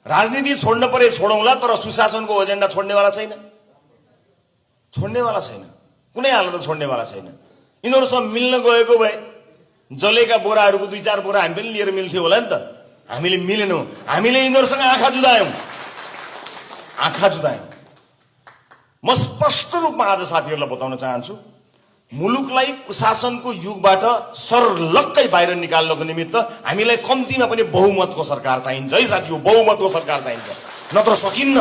राजनीति छोड्न परे छोडौँला, तर सुशासनको एजेन्डा छोड्नेवाला छैन, छोड्नेवाला छैन, कुनै हालतमा छोड्नेवाला छैन। यिनीहरूसँग मिल्न गएको भए जलेका बोराहरूको 2-4 बोरा हामी पनि लिएर मिल्थ्यो होला नि त। हामीले मिलेनौँ, हामीले यिनीहरूसँग आँखा जुदायौँ, आँखा जुदायौँ। म स्पष्ट रूपमा आज साथीहरूलाई बताउन चाहन्छु, मुलुकलाई कुशासनको युगबाट सर्लक्कै बाहिर निकाल्नको निमित्त हामीलाई कम्तीमा पनि बहुमतको सरकार चाहिन्छ है साथीहरु, बहुमतको सरकार चाहिन्छ, नत्र सकिन्न।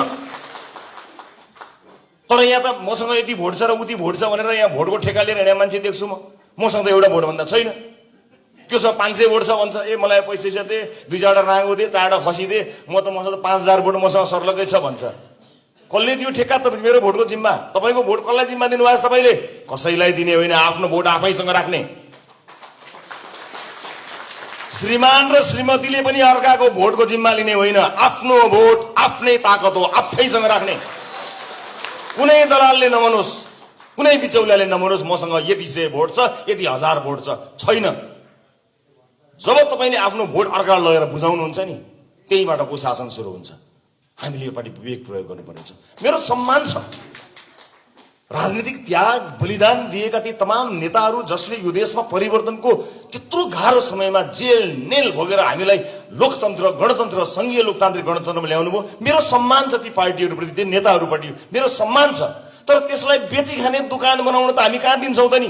तर यहाँ त मसँग यति भोट छ र उति भोट छ भनेर यहाँ भोटको ठेका लिएर हिँड्ने मान्छे देख्छु म। मसँग त एउटा भोट भन्दा छैन, त्योसँग 500 भोट छ भन्छ, ए मलाई पैसा दे, 2-4वटा राँगो दे, 4वटा खसी दे, मसँग 5000 भोट मसँग सर्लक्कै छ भन्छ। कसले दियो ठेक्का? त मेरो भोटको जिम्मा? तपाईको भोट कसलाई जिम्मा दिनुभएको छ तपाईले? कसैलाई दिने होइन, आफ्नो भोट आफैसँग राख्ने। श्रीमान र श्रीमतीले पनि अर्काको भोटको जिम्मा लिने होइन, आफ्नो भोट आफ्नै ताकत हो, आफैसँग राख्ने। कुनै दलालले नमनोस्, कुनै बिचौलियाले नमनोस् मसँग यति 100 भोट छ, यति 1000 भोट छ, छैन। जब तपाईले आफ्नो भोट अर्कालाई लगेर बुझाउनुहुन्छ नि, त्यहीबाट कुशासन सुरु हुन्छ। हामीले योपाटि विवेक प्रयोग गर्नुपर्नेछ। मेरो सम्मान छ, राजनीतिक त्याग बलिदान दिएका ती तमाम नेताहरू जसले यो देशमा परिवर्तनको त्यत्रो गाह्रो समयमा जेल नेल भोगेर हामीलाई लोकतन्त्र, गणतन्त्र, संघीय लोकतान्त्रिक गणतन्त्रमा ल्याउनु भयो। मेरो सम्मान छ ती पार्टीहरूप्रति, ती नेताहरूप्रति मेरो सम्मान छ। तर त्यसलाई बेची खाने दुकान बनाउन त हामी कहाँ दिन्छौँ त नि?